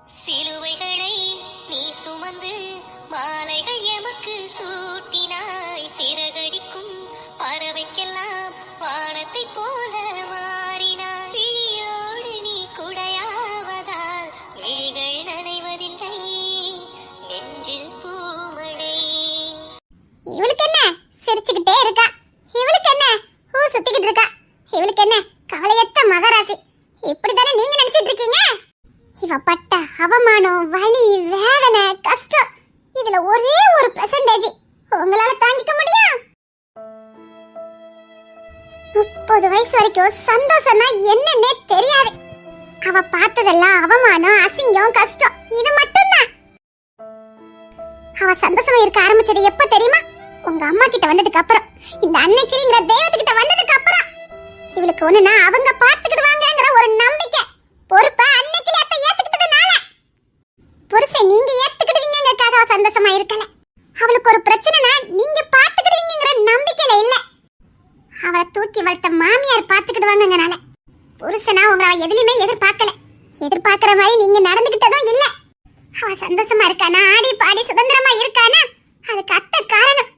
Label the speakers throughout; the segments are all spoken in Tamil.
Speaker 1: சிலுவைகளை நீ சுமந்து மாலைகள் எமக்கு சூட்டினாய். சிறகடிக்கும் பறவைக்கெல்லாம் வானத்தை போல மாறினாய். விழியோடு நீ குடையாவதால் விழிகள் நனைவதில்லை, நெஞ்சில் பூமழை.
Speaker 2: இவளுக்கு என்ன சிரிச்சுக்கிட்டே இருக்கா? இவளுக்கு என்ன ஊ சுத்திக்கிட்டு இருக்கா? இவளுக்கு என்ன கவலையற்ற மகராசி? இப்படிதானே நீங்க நினைச்சிட்டு இருக்கீங்க? இவ பட்ட அவமானம், வலி, வேதனை, கஷ்டம், இதுல ஒரே ஒரு பெர்சன்டேஜ் உங்களால தாங்கிக்க முடியும்? 30 வயசு வரைக்கும் சந்தோஷம்னா என்னன்னே தெரியாது. அவ பார்த்ததெல்லாம் அவமானம், அசிங்கம், கஷ்டம், இது மட்டும்தான். அவ சந்தோஷமா இருக்க ஆரம்பிச்சது எப்ப தெரியுமா? உங்க அம்மா கிட்ட வந்ததுக்கு அப்புறம், இந்த அன்னைக்கிற தெய்வத்துக்கிட்ட வந்ததுக்கு அப்புறம். இவளுக்கு ஒண்ணுனா அவங்க பாத்துக்கிடுவாங்கங்கிற ஒரு நம்பிக்கை, பொறுப்பை அன்னைக்கு ஏத்துக்கிட்டதுனால புருஷன் நீங்க ஏத்துக்கிடுவீங்கங்கறதுக்காக அவ சந்தோஷமா இருக்கல. அவளுக்கு ஒரு பிரச்சனைனா நீங்க பாத்துக்கிடுவீங்கங்கிற நம்பிக்கையில இல்ல. அவளை தூக்கி வளர்த்த மாமியார் பாத்துக்கிடுவாங்கங்கனால புருஷனா உங்களை எதுலயுமே எதிர்பார்க்கிற மாதிரி நீங்க நடந்துகிட்டதும் இல்ல. அவ சந்தோஷமா இருக்கானா, ஆடி பாடி சுதந்திரமா இருக்கானா, அதுக்கு அத்தை காரணம்.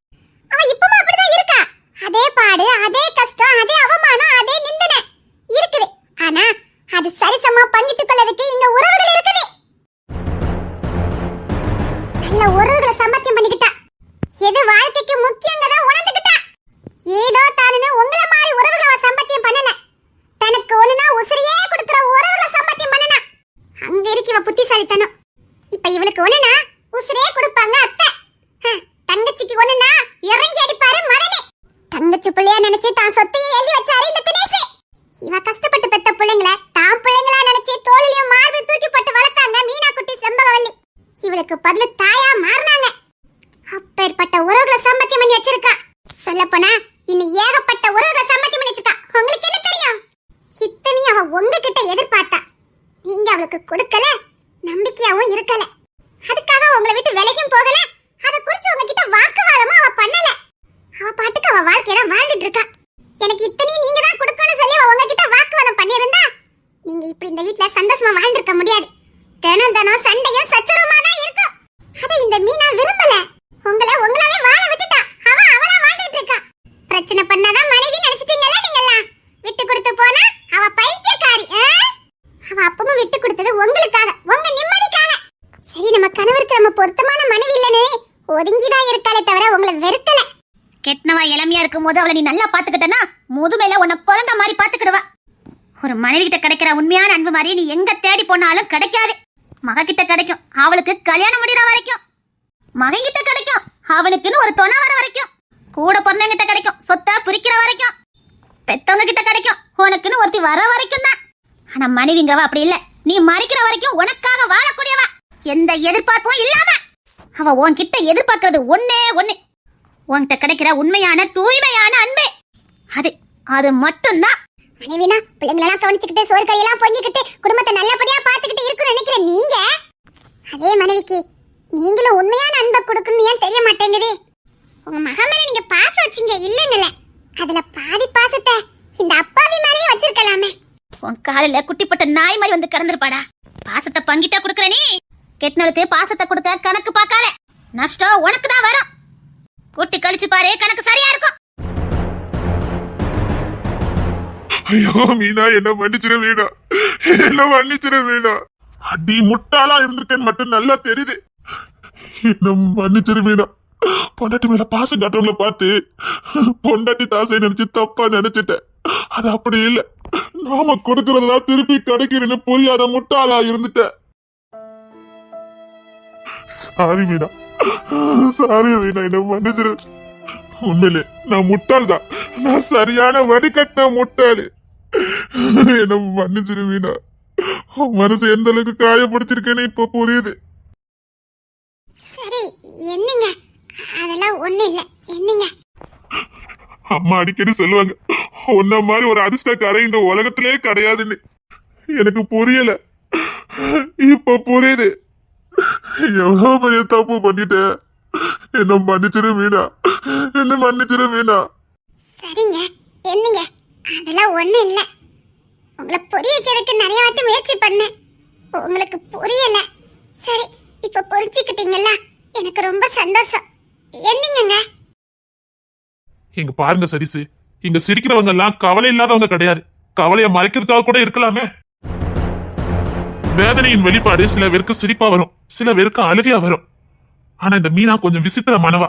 Speaker 2: அவ இப்பவும் அப்படிதான் இருக்கா. அதே பாடு, அதே கஷ்டம், அதே அவமானம், அதே நிந்தனை இருக்குது. ஆனா அது சரிசமா பங்கிட்டு கொள்ளதுக்கு இங்க உறவுகள் இருக்குது. நல்ல உறவுகளை சம்பாத்தியம் பண்ணிக்கிட்டா. எது வாழ்க்கைக்கு முக்கியங்கிறத உணர்ந்துக்கிட்டா. ஏதோ தானுன்னு உங்களை மாதிரி உறவுகளை சம்பாத்தியம் பண்ணல. தனக்கு ஒண்ணுனா உசிரியே கொடுக்கிற உறவுகளை சம்பாத்தியம் பண்ணனா. அங்க இருக்கு இவ புத்திசாலித்தனம். இப்ப இவளுக்கு ஒண்ணுனா உசிரியே கொடுப்பாங்க அத்தை. தங்கச்சிக்கு ஒண்ணுனா இறங்கி அடிப்பாரு மகனே. தங்கச்சி பிள்ளையா நினைச்சு தான் சொத்தையே எழுதி வச்சாரு இந்த தினேஷ். இவ கஷ்டப்பட்டு பெத்த பிள்ளைங்களை தான் பிள்ளைங்களா நினைச்சு தோளிலையும் மார்பில் தூக்கி போட்டு வளர்த்தாங்க மீனா குட்டி செம்பகவல்லி. இவளுக்கு பதிலு தாயா மாறினாங்க. அப்பேற்பட்ட உறவுகளை சம்பாத்தியம் பண்ணி வச்சிருக்கா. சொல்லப்போனா இன்னும் ஏகப்பட்ட உறவுகளை சம்பாத்தியம் பண்ணி வச்சிருக்கா. உங்களுக்கு என்ன தெரியும்? இத்தனையும் அவ உங்ககிட்ட எதிர்பார்த்தா. நீங்க அவளுக்கு கொடுக்கல, நம்பிக்கையாவும் இருக்கல. அதுக்காக உங்களை விட்டு விலகியும் போகல. அத குறிச்சு உங்ககிட்ட வாக்குவாதமா அவ பண்ணல. அவ பாட்டுக்கு அவ வாழ்க்கைய வாழ்ந்துட்டு இருக்கா. எனக்கு இத்தனையும் நீங்க தான் கொடுக்கணும்னு சொல்லி அவ உங்ககிட்ட வாக்குவாதம் பண்ணியிருந்தா நீங்க இப்படி இந்த வீட்ல சந்தோஷமா வாழ்ந்திருக்க முடியாது. தினம் சண்டையும் சச்சரவுமா தான் இருக்கும். அத இந்த மீனா விரும்பல. உங்களாவே வாழ விட்டுட்டா. அவளா வாழ்ந்துட்டு இருக்கா. பிரச்சனை பண்ணாதான் மனைவி நினைச்சிட்டீங்களா நீங்கலாம்? விட்டு கொடுத்து போனா அவ பைத்தியக்காரி. அவ அப்பவும் விட்டு கொடுத்தது உங்களுக்காக, உங்க நிம்மதிக்காக. சரி, நம்ம கணவருக்கு நம்ம பொருத்தமான மனைவி இல்லனே ஒதுங்கிதான் இருக்காளே தவிர உங்களை வெறுக்கல.
Speaker 3: கெட்டனவா இளமையா இருக்கும் போது அவளை நீ நல்லா பாத்துக்கிட்டனா முதுமையில உன்னை குழந்தை மாதிரி பாத்துக்கிடுவா. ஒரு மனைவி கிட்ட கிடைக்கிற உண்மையான அன்பு மாதிரி நீ எங்க தேடி போனாலும் கிடைக்காது. மக கிட்ட கிடைக்கும் அவளுக்கு கல்யாணம் முடிகிற வரைக்கும், மகன் கிட்ட கிடைக்கும் அவனுக்குன்னு ஒரு துணை வர வரைக்கும், கூட பிறந்தவங்க கிட்ட கிடைக்கும் சொத்தை பிரிக்கிற வரைக்கும், பெத்தவங்க கிட்ட கிடைக்கும் உனக்குன்னு ஒருத்தி வர வரைக்கும் தான். ஆனா மனைவிங்கவா அப்படி இல்ல. நீ மறிக்கிற வரைக்கும் உனக்காக வாழக்கூடியவா, எந்த எதிர்பார்ப்பும் இல்லாம. அவ உன்கிட்ட எதிர்பார்க்கறது ஒன்னே ஒண்ணு, உன்கிட்ட கிடைக்கிற உண்மையான தூய்மையான அன்பே. அது மட்டும்தான்.
Speaker 2: மனைவினா பிள்ளைங்களெல்லாம் கவனிச்சுக்கிட்டு சோறு கறியெல்லாம் பொங்கிக்கிட்டு குடும்பத்தை நல்லபடியா பாத்துக்கிட்டு இருக்குன்னு நினைக்கிற நீங்க, அதே மனைவிக்கு நீங்களும் உண்மையான அன்பை கொடுக்கணும்னு ஏன் தெரிய மாட்டேங்குது? உங்க மகன் மேல நீங்க பாசம் வச்சீங்க இல்லைன்னு, அதுல பாதி பாசத்தை இந்த அப்பாவி மேலேயே வச்சிருக்கலாமே.
Speaker 3: உன் காலில குட்டிப்பட்ட நாய் மாதிரி வந்து கிடந்திருப்பாடா. பாசத்தை பங்கிட்டா குடுக்கற நீ. கெட்டனளுக்கு பாசத்தை கொடுக்க கணக்கு பார்க்காத. நஷ்டம் உனக்கு தான் வரும். கூட்டி கழிச்சு பாரு, கணக்கு சரியா இருக்கும்.
Speaker 4: ஐயோ மீனா, என்ன மன்னிச்சிட மீனா. அடி முட்டாளா இருந்திருக்கேன்னு மட்டும் நல்லா தெரியுது. என்ன மன்னிச்சிட மீனா. பொண்டாட்டி மேல பாசம் காட்டுறவங்கள பார்த்து பொண்டாட்டி தாசை நினைச்சு தப்பா நினைச்சிட்டேன். அது அப்படி இல்ல. நாம கொடுக்கறதெல்லாம் திருப்பி கிடைக்கிறேன்னு புரியாத முட்டாளா இருந்துட்டேன். சாரி மீனா, என்ன மன்னிச்சிரு. உண்மையிலே நான் முட்டாள் தான். நான் சரியான வடிகட்ட முட்டாளு. என்ன மன்னிச்சிரு மீனா. மனசு எந்த அளவுக்கு காயப்படுத்திருக்கேன்னு இப்ப புரியுது.
Speaker 2: சரி, என்னங்க அதெல்லாம் ஒண்ணு இல்ல. என்னங்க
Speaker 4: அம்மா அடிக்கடி சொல்லுவாங்க, உன்ன மாதிரி ஒரு அதிர்ஷ்டக்காரை இந்த உலகத்திலே கிடையாதுன்னு. எனக்கு புரியல, இப்ப புரியுது. எவ்வளவு பெரிய தப்பு பண்ணிட்டேன். என்ன மன்னிச்சிரு மீனா.
Speaker 2: சரிங்க, என்னங்க அதெல்லாம் ஒண்ணு இல்ல. உங்களை புரிய வைக்கிறதுக்கு நிறைய வாட்டி முயற்சி பண்ணேன். உங்களுக்கு புரியல. சரி, இப்ப புரிஞ்சுக்கிட்டீங்கல்ல, எனக்கு ரொம்ப சந்தோஷம். என்னங்க?
Speaker 4: இங்க பாருங்க சரிசு, இங்க சிரிக்கிறவங்க எல்லாம் கவலை இல்லாதவங்க கிடையாது. கவலைய மறைக்கிறதுக்காக கூட இருக்கலாமே. வேதனையின் வெளிப்பாடு சில பேருக்கு சிரிப்பா வரும், சில பேருக்கு அழுகையா வரும். ஆனா இந்த மீனா கொஞ்சம் விசித்திர மனவா.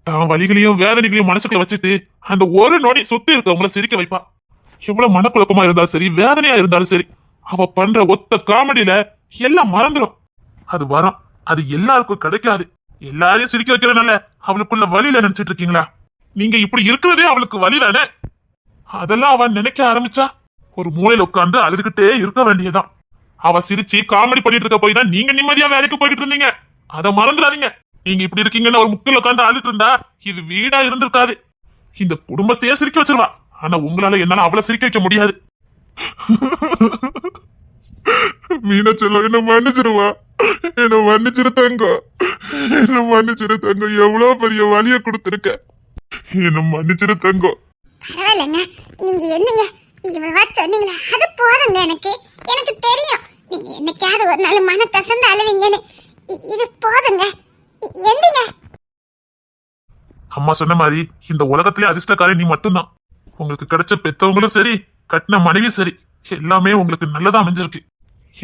Speaker 4: அவன் வலிகளையும் வேதனைகளையும் மனசுக்குள்ள வச்சுட்டு அந்த ஒரு நொடி சுத்தி இருக்கவங்கள சிரிக்க வைப்பா. எவ்வளவு மனக்குழப்பமா இருந்தாலும் சரி, வேதனையா இருந்தாலும் சரி, அவ பண்ற ஒத்த காமெடியில எல்லாம் மறந்துடும். அது வரும், அது எல்லாருக்கும் கிடைக்காது. எல்லாரையும் சிரிக்க வைக்கிறனால அவளுக்குள்ள வழியில நினைச்சிட்டு இருக்கீங்களா? நீங்க இப்படி இருக்கிறதே அவளுக்கு வழிதானே. அதெல்லாம் அவன் நினைக்க ஆரம்பிச்சா ஒரு மூலையில உட்கார்ந்து அழுதுகிட்டே இருக்க வேண்டியதான். அவ சிரிச்சு காமெடி பண்ணிட்டு இருக்க போய் தான் நீங்க நிம்மதியா வேலைக்கு போய்கிட்டு இருந்தீங்க. அதை மறந்துடாதீங்க. நீங்க இப்படி இருக்கீங்கன்னு ஒரு முக்கில் உட்காந்து அழுதுட்டு இருந்தா இது வீடா இருந்திருக்காது. இந்த குடும்பத்தையே சிரிக்க வச்சிருவா. ஆனா உங்களால என்னால அவளை சிரிக்க வைக்க முடியாது. மீனா செல்லம், என்ன மன்னிச்சிருவா, என்ன மன்னிச்சிரு தங்கம், என்ன மன்னிச்சிரு தங்கம். எவ்வளவு பெரிய வலிய கொடுத்திருக்க, என்ன மன்னிச்சிரு தங்கம்.
Speaker 2: பரவாயில்லைங்க, நீங்க என்னங்க இவ்வளவா சொன்னீங்களே, அது போதுங்க. எனக்கு தெரியும் நீங்க என்னைக்காவது ஒரு நாள் மன கசந்து அழுவீங்கன்னு. இது போதுங்க. என்னங்க?
Speaker 4: அம்மா சொன்ன மாதிரி இந்த உலகத்திலே அதிர்ஷ்டக்காரி நீ மட்டும்தான். உங்களுக்கு கிடைச்ச பெத்தவங்களும் சரி, கட்டின மனைவி சரி, எல்லாமே உங்களுக்கு நல்லதா அமைஞ்சிருக்கு.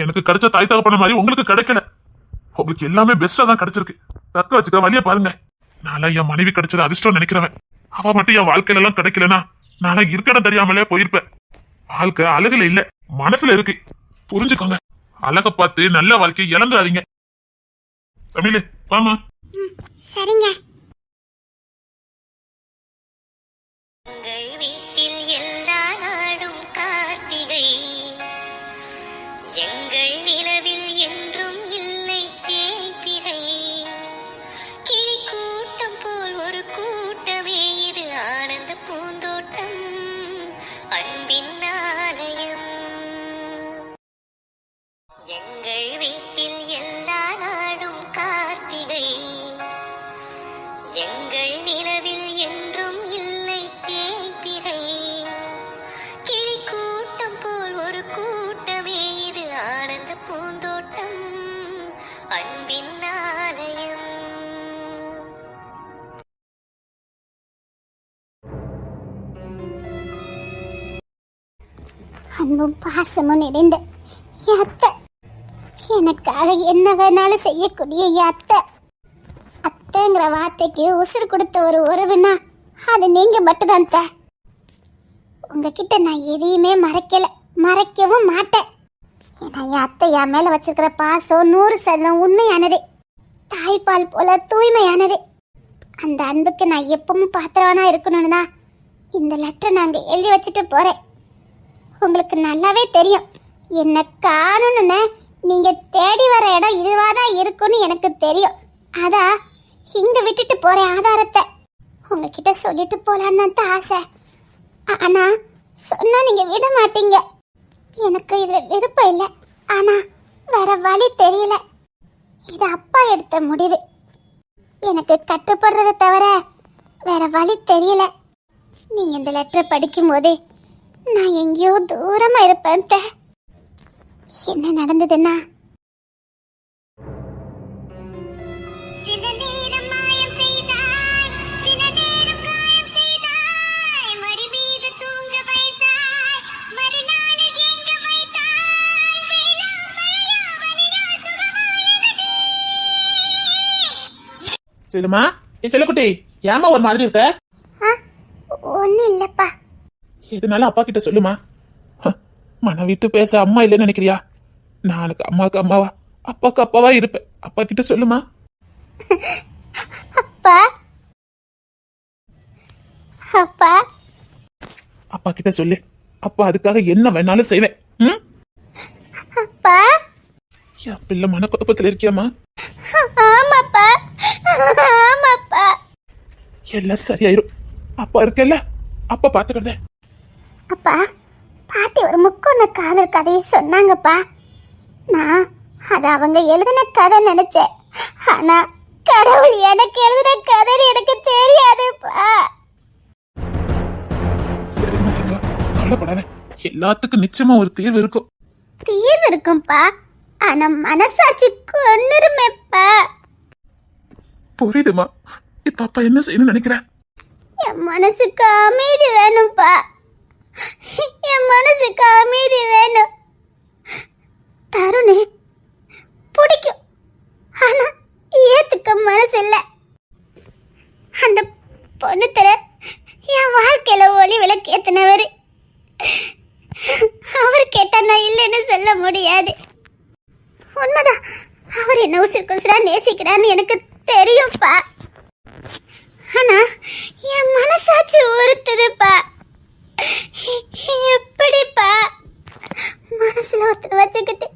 Speaker 4: எனக்கு கிடைச்ச தாய் தகப்பன மாதிரி உங்களுக்கு கிடைக்கல. உங்களுக்கு எல்லாமே பெஸ்டா தான் கிடைச்சிருக்கு. தக்க வச்சுக்க, வழிய பாருங்க. நாளா என் மனைவி கிடைச்சது அதிர்ஷ்டம் நினைக்கிறவன். அவ மட்டும் என் வாழ்க்கையில எல்லாம் கிடைக்கலனா நாளா இருக்கடம் தெரியாமலே போயிருப்பேன். வாழ்க்கை அழகுல இல்ல, மனசுல இருக்கு. புரிஞ்சுக்கோங்க. அழக பார்த்து நல்ல வாழ்க்கை இழந்துடாதீங்க. தமிழே வாமா.
Speaker 2: சரிங்க.
Speaker 1: உங்கள் வீட்டில் எல்லா நாடும் கார்த்திகை, எங்கள் நிலவில் என்றும் இல்லை தேய்பிறை. கிளி கூட்டம் போல் ஒரு கூட்டமே, இது ஆனந்த பூந்தோட்டம், அன்பின் ஆலயம். எங்கள் வீட்டில் எல்லா நாடும் கார்த்திகை, எங்கள் நிலவில் என்றும் இல்லை தேய்பிறை. கிளி கூட்டம் போல் ஒரு கூட்டமே, இது ஆனந்த பூந்தோட்டம், அன்பின் ஆலயம்.
Speaker 2: அன்பும் பாசமும் நிறைந்த என் அத்தை, எனக்காக என்ன வேணாலும் செய்யக்கூடிய என் அத்தை. அத்தைங்கிற வார்த்தைக்கு உசுறு கொடுத்த ஒரு உறவுனா அது நீங்க மட்டும்தான் அத்தை. உங்ககிட்ட நான் எதையுமே மறைக்கல, மறைக்கவும் மாட்டேன். ஏன்னா என் அத்தை என் மேல வச்சிருக்கிற பாசம் 100% உண்மையானது, தாய்ப்பால் போல தூய்மையானது. அந்த அன்புக்கு நான் எப்பவும் பாத்திரவானா இருக்கணும்னு தான் இந்த லெட்டரை நாங்க எழுதி வச்சுட்டு போறேன். உங்களுக்கு நல்லாவே தெரியும், என்ன காணணும்னு நீங்க தேடி வர இடம் இதுவாதான் இருக்குன்னு எனக்கு தெரியும். அதான் இங்க விட்டுட்டு போறேன் ஆதாரத்தை. உங்ககிட்ட சொல்லிட்டு போலான்னு தான் ஆசை. ஆனா சொன்னா நீங்க விட மாட்டீங்க. எனக்கு இதுல விருப்பம் இல்லை, ஆனா வேற வழி தெரியல. இது அப்பா எடுத்த முடிவு. எனக்கு கட்டுப்படுறதை தவிர வேற வழி தெரியல. நீங்க இந்த லெட்டரை படிக்கும் போது நான் எங்கேயோ தூரமா இருப்பேன். என்ன நடந்ததுன்னா,
Speaker 1: சில நேரம் மாயம் செய்தாய், சில நேரம் காயம் செய்தாய், மடி மீது தூங்க வைத்தாய், மறுநாளில் எங்க வைத்தாய், வெயிலா மழையா வலியா சுகமாயனதே.
Speaker 5: செல்லுமா, என் செல்லக்குட்டி, ஏமா ஒரு மாதிரி இருக்க?
Speaker 2: ஒன்னும் இல்லப்பா.
Speaker 5: எதுனாலும் அப்பா கிட்ட சொல்லுமா. மன விட்டு பேச அம்மா இல்லைன்னு நினைக்கிறியா? நானுக்கு அம்மாவுக்கு அம்மாவா, அப்பாவுக்கு அப்பாவா இருப்பேன். அப்பா கிட்ட சொல்லுமா.
Speaker 2: அப்பா, அப்பா,
Speaker 5: அப்பா கிட்ட சொல்லு. அப்பா அதுக்காக என்ன வேணாலும் செய்வேன்.
Speaker 2: அப்பா.
Speaker 5: என் பிள்ளை மனக்குழப்பத்தில் இருக்கியாமா?
Speaker 2: ஆமாப்பா, ஆமாப்பா.
Speaker 5: எல்லாம் சரியாயிரும். அப்பா இருக்கல்ல, அப்பா பாத்துக்கிறத.
Speaker 2: அப்பா, பாட்டி ஒரு முக்கொன்ன காதல் கதையை சொன்னாங்கப்பா. நான் அது அவங்க எழுதின கதை நினைச்சேன். ஆனா கடவுள் எனக்கு எழுதின கதைன்னு எனக்கு தெரியாதுப்பா.
Speaker 5: சரி மாட்டேங்க, கவலைப்படாத. எல்லாத்துக்கும் நிச்சயமா ஒரு தீர்வு இருக்கும்.
Speaker 2: தீர்வு இருக்கும்பா, ஆனா மனசாட்சி கொன்னுருமேப்பா.
Speaker 5: புரியுதுமா. இப்ப அப்பா என்ன செய்யணும்னு நினைக்கிற?
Speaker 2: என் மனசுக்கு அமைதி வேணும்ப்பா. என் மனசுக்கு அமைதி வேணும். தருணே பிடிக்கும், ஆனா ஏத்துக்க மனசு இல்ல. அந்த பொண்ணு தர என் வாழ்க்கையில ஒளி விளக்கு ஏத்தினவரு. அவர் கேட்டா நான் இல்லைன்னு சொல்ல முடியாது. உண்மைதான், அவர் என்ன உசுருக்கு உசுரா நேசிக்கிறான்னு எனக்கு தெரியும்ப்பா. ஆனா என் மனசாட்சி உறுத்துதுப்பா. எப்படிப்பா மனசுல ஒருத்தர் வச்சுக்கிட்டு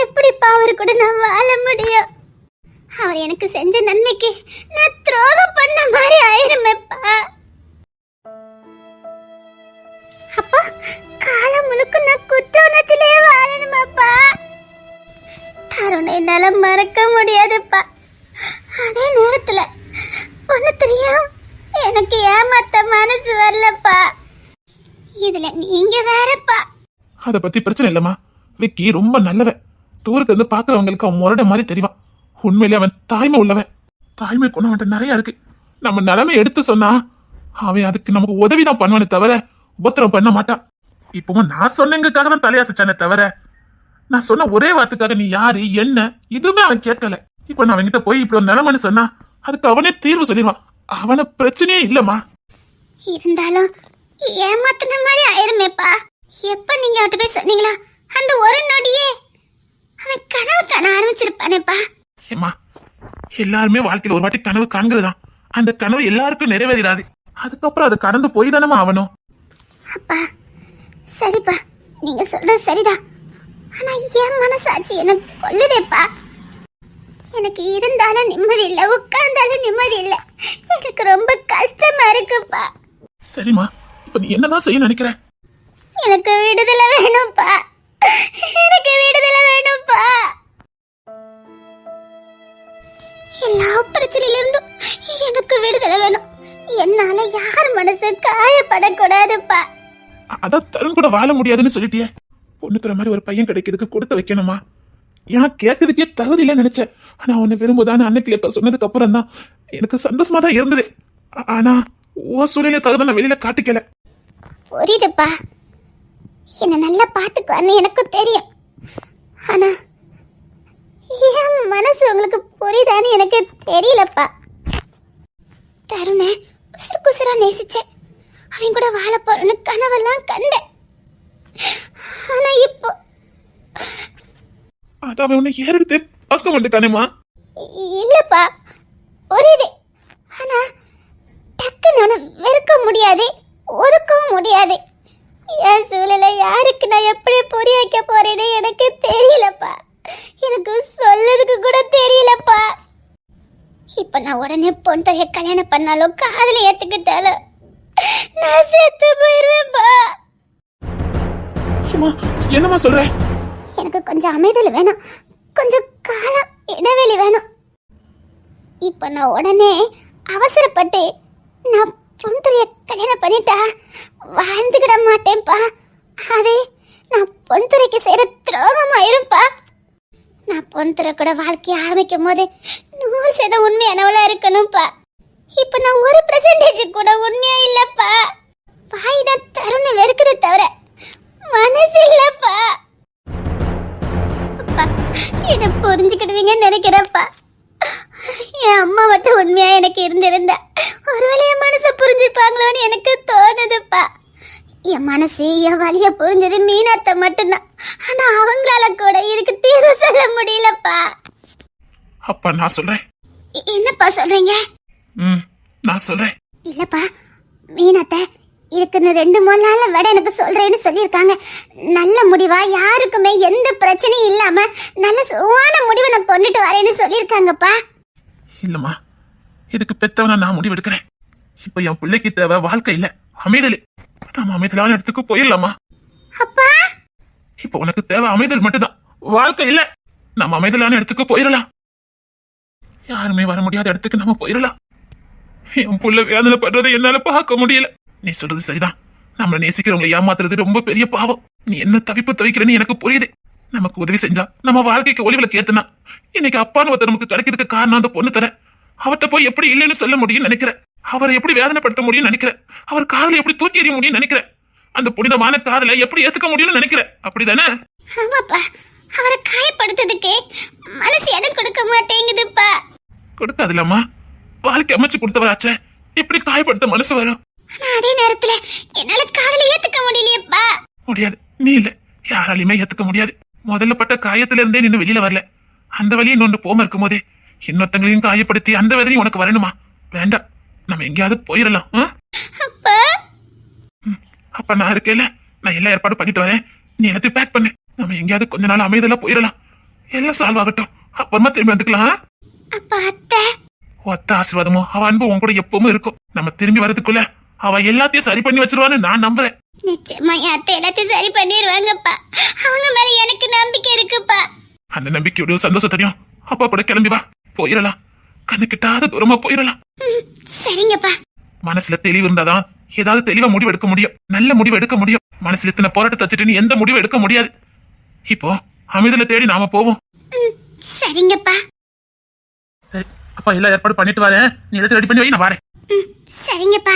Speaker 2: எப்படிப்பா அவர் கூட நான் வாழ முடியும்? அவர் எனக்கு செஞ்ச நன்மைக்கு நான் துரோகம் பண்ண மாதிரி ஆயிருமேப்பா. அப்பா காலம் முழுக்க நான் குற்ற உணர்ச்சியிலே வாழணுமாப்பா? தருணை என்னால மறக்க முடியாதுப்பா. அதே நேரத்துல ஒண்ணு தெரியும், எனக்கு ஏமாத்த மனசு வரலப்பா. இதுல நீங்க வேறப்பா.
Speaker 5: அத பத்தி பிரச்சனை இல்லம்மா. விக்கி ரொம்ப நல்லவன். தூரத்துல இருந்து பாக்குறவங்களுக்கு அவன் முரட மாதிரி தெரிவான். உண்மையிலே அவன் தாய்மை உள்ளவன். தாய்மை குணம் அவன்கிட்ட நிறைய இருக்கு. நம்ம நிலைமை எடுத்து சொன்னா அவன் அதுக்கு நமக்கு உதவிதான் பண்ணுவானே தவிர உபத்திரம் பண்ண மாட்டான். இப்பவும் நான் சொன்னதுக்காக தான் தலையாசிச்சானே தவிர நான் சொன்ன ஒரே வார்த்தைக்காக நீ யாரு என்ன இதுவுமே அவன் கேட்கல. இப்ப நான் அவன்கிட்ட போய் இப்படி ஒரு நிலைமைன்னு சொன்னா அதுக்கு அவனே தீர்வு சொல்லிடுவான். அவன பிரச்சனையே இல்லம்மா.
Speaker 2: இருந்தாலும் ஏமாத்தின மாதிரி ஆயிருமேப்பா. எப்ப நீங்க அவட்ட போய் சொன்னீங்களா அந்த ஒரு நொடியே அவன் கனவு காண ஆரம்பிச்சிருப்பானேப்பா.
Speaker 5: ஏம்மா, எல்லாருமே வாழ்க்கையில ஒரு வாட்டி கனவு காண்கிறதுதான். அந்த கனவு எல்லாருக்கும் நிறைவேறாது. அதுக்கப்புறம் அது கடந்து போய் தானமா ஆகணும்.
Speaker 2: அப்பா சரிப்பா, நீங்க சொல்றது சரிதான். ஆனா என் மனசாட்சி எனக்கு கொல்லுதேப்பா. எனக்கு இருந்தாலும் நிம்மதி இல்ல, உட்கார்ந்தாலும் நிம்மதி இல்ல. எனக்கு ரொம்ப கஷ்டமா இருக்குப்பா.
Speaker 5: சரிம்மா, இப்ப நீ என்னதான் செய்ய நினைக்கிற?
Speaker 2: எனக்கு விடுதலை வேணும்ப்பா. எனக்கு விடுதலை வேணும்ப்பா. எல்லா பிரச்சனையில இருந்தும் எனக்கு விடுதலை வேணும். என்னால யார் மனசு காயப்படக்கூடாதுப்பா.
Speaker 5: அதான் தருண் கூட வாழ முடியாதுன்னு சொல்லிட்டியே. பொண்ணுத்துற மாதிரி ஒரு பையன் கிடைக்கிறதுக்கு கொடுத்து வைக்கணுமா? ஏன் கேட்கறதுக்கே தகுதி இல்லைன்னு நினைச்சேன். ஆனா உன்னை விரும்புதான்னு அன்னைக்கு எப்ப சொன்னதுக்கு அப்புறம் தான் எனக்கு சந்தோஷமா தான் இருந்தது. ஆனா ஓ சூழ்நிலை தகுதி நான் வெளியில காட்டிக்கல.
Speaker 2: புரியுதுப்பா, என்ன நல்லா பாத்துக்குவான்னு எனக்கும் தெரியும். ஆனா என் மனசு உங்களுக்கு புரியுதான்னு எனக்கு தெரியலப்பா. தருண உசுறு குசுரா நேசிச்சேன். அவன் கூட வாழ போறேன்னு கனவெல்லாம் கண்டேன். ஆனா இப்போ
Speaker 5: அதான் உன்னை ஏறெடுத்து பார்க்க மாட்டேக்கானேமா.
Speaker 2: இல்லப்பா, புரியுது. ஆனா டக்கு நான் வெறுக்க முடியாது, ஒதுக்கவும் முடியாது. என் சூழலை யாருக்கு நான் எப்படி புரிய வைக்க போறேன்னு எனக்கு தெரியலப்பா. எனக்கு சொல்லதுக்கு கூட தெரியலப்பா. இப்ப நான் உடனே பொன் தொகையை கல்யாணம் பண்ணாலும் காதல ஏத்துக்கிட்டாலும் நான் செத்து போயிருவேன்பா.
Speaker 5: என்னமா சொல்ற?
Speaker 2: எனக்கு கொஞ்சம் அமைதல் வேணும், கொஞ்சம் காலம் இடைவெளி வேணும். இப்ப நான் உடனே அவசரப்பட்டு நான் பொன்துறைய கல்யாணம் பண்ணிட்டா வாழ்ந்துக்கிட மாட்டேன்ப்பா. அது நான் பொன்துறைக்கு செய்யற துரோகமாயிருப்பா. நான் பொன்துறை கூட வாழ்க்கைய ஆரம்பிக்கும் போது 100% உண்மையானவளா இருக்கணும்ப்பா. இப்ப நான் 1% கூட உண்மையா இல்லப்பா. வாய் தான் தருண வெறுக்குது தவிர மனசு இல்லப்பா. அப்பா என்ன புரிஞ்சுக்கிடுவீங்கன்னு நினைக்கிறப்பா. என் அம்மா மட்டும் உண்மையா எனக்கு இருந்திருந்தா ஒருவேளை என் மனசை புரிஞ்சுப்பாங்களோன்னு எனக்கு தோணுதுப்பா. என் மனசு என் வலிய புரிஞ்சது மீனாத்த மட்டும்தான். ஆனா அவங்களால கூட இதுக்கு தீர்வு சொல்ல முடியலப்பா.
Speaker 5: அப்பா நான் சொல்றேன்.
Speaker 2: என்னப்பா சொல்றீங்க?
Speaker 5: நான் சொல்றேன்.
Speaker 2: இல்லப்பா, மீனாத்த இதுக்குன்னு 2-3 நாள்ல விட எனக்கு சொல்றேன்னு சொல்லியிருக்காங்க. நல்ல முடிவா யாருக்குமே எந்த பிரச்சனையும் இல்லாம நல்ல சுவான முடிவை நான் கொண்டுட்டு வரேன்னு சொல்லியிருக்காங்கப்பா.
Speaker 5: இல்லம்மா, இதுக்கு பெத்தவனா நான் முடிவு எடுக்கிறேன். இப்ப என் பிள்ளைக்கு தேவை வாழ்க்கை இல்ல, அமைதல். நம்ம அமைதலான இடத்துக்கு போயிடலாமா?
Speaker 2: அப்பா
Speaker 5: இப்ப உனக்கு தேவை அமைதல் மட்டும்தான், வாழ்க்கை இல்ல. நம்ம அமைதலான இடத்துக்கு போயிடலாம். யாருமே வர முடியாத இடத்துக்கு நம்ம போயிடலாம். என் புள்ள வேதனை பண்றதை என்னால பார்க்க முடியல. நீ சொல்றது சரிதான். நம்ம நேசிக்கிறவங்களை ஏமாத்துறது ரொம்ப பெரிய பாவம். நீ என்ன தவிப்பு தவிக்கிறன்னு எனக்கு புரியுது. நமக்கு உதவி செஞ்சா நம்ம வாழ்க்கைக்கு ஒளிவிளக்கு ஏத்துனா இன்னைக்கு அப்பான்னு ஒருத்தர் நமக்கு கிடைக்கிறதுக்கு காரணம் அந்த பொண்ணு தர. அவர்கிட்ட போய் எப்படி இல்லைன்னு சொல்ல முடியும்னு நினைக்கிறேன். அவரை எப்படி வேதனைப்படுத்த முடியும்னு நினைக்கிறேன். அவர் காதலை எப்படி தூக்கி எறிய முடியும்னு நினைக்கிறேன். அந்த புனிதமான காதலை எப்படி ஏத்துக்க முடியும்னு நினைக்கிறேன். அப்படிதானே?
Speaker 2: ஆமாப்பா, அவரை காயப்படுத்ததுக்கு மனசு இடம் கொடுக்க மாட்டேங்குதுப்பா.
Speaker 5: கொடுக்காதுலம்மா, வாழ்க்கை அமைச்சு கொடுத்தவராச்சே, எப்படி காயப்படுத்த மனசு வரும்?
Speaker 2: ஆனா அதே நேரத்துல என்னால காதலை ஏத்துக்க முடியலையேப்பா.
Speaker 5: முடியாது, நீ இல்ல, யாராலையுமே ஏத்துக்க முடியாது. முதல்ல பட்ட காயத்துல இருந்தே நின்னு வெளியில வரல. அந்த வழியை இன்னொன்று போம இருக்கும் போதே இன்னொருத்தங்களையும் காயப்படுத்தி அந்த வேதனையும் உனக்கு வரணுமா? வேண்டாம், நம்ம எங்கேயாவது போயிடலாம்.
Speaker 2: அப்பா,
Speaker 5: அப்ப நான் இருக்கேல, நான் எல்லா ஏற்பாடு பண்ணிட்டு வரேன். நீ எல்லாத்தையும் பேக் பண்ணு. நம்ம எங்கேயாவது கொஞ்ச நாள் அமைதெல்லாம் போயிடலாம். எல்லாம் சால்வ் ஆகட்டும், அப்புறமா திரும்பி வந்துக்கலாம்.
Speaker 2: அப்பா அத்தை,
Speaker 5: ஒத்த ஆசீர்வாதமோ அவ அன்பு உன் கூட எப்பவும் இருக்கும். நம்ம திரும்பி வரதுக்குள்ள அவ எல்லாத்தையும் சரி பண்ணி வச்சிருவான்னு நான் நம்புறேன்.
Speaker 2: நிச்சயமா என் அத்தை எல்லாத்தையும் சரி பண்ணிடுவாங்கப்பா. அவங்க மேல எனக்கு நம்பிக்கை இருக்குப்பா.
Speaker 5: அந்த நம்பிக்கையோட சந்தோஷத்தையும் அப்பா கூட கிளம்பி வா, போயிடலாம். கண்ணு கிட்டாத தூரமா போயிடலாம்.
Speaker 2: சரிங்கப்பா.
Speaker 5: மனசுல தெளிவு இருந்தாதான் ஏதாவது தெளிவா முடிவு எடுக்க முடியும், நல்ல முடிவு எடுக்க முடியும். மனசுல இத்தனை போராட்டத்தை வச்சுட்டு நீ எந்த முடிவு எடுக்க முடியாது. இப்போ அமைதல தேடி நாம போவோம்.
Speaker 2: சரிங்கப்பா.
Speaker 5: சரி, அப்பா எல்லா ஏற்பாடு பண்ணிட்டு வரேன். நீ எடுத்து ரெடி பண்ணி வை, நான் வரேன்.
Speaker 2: சரிங்கப்பா.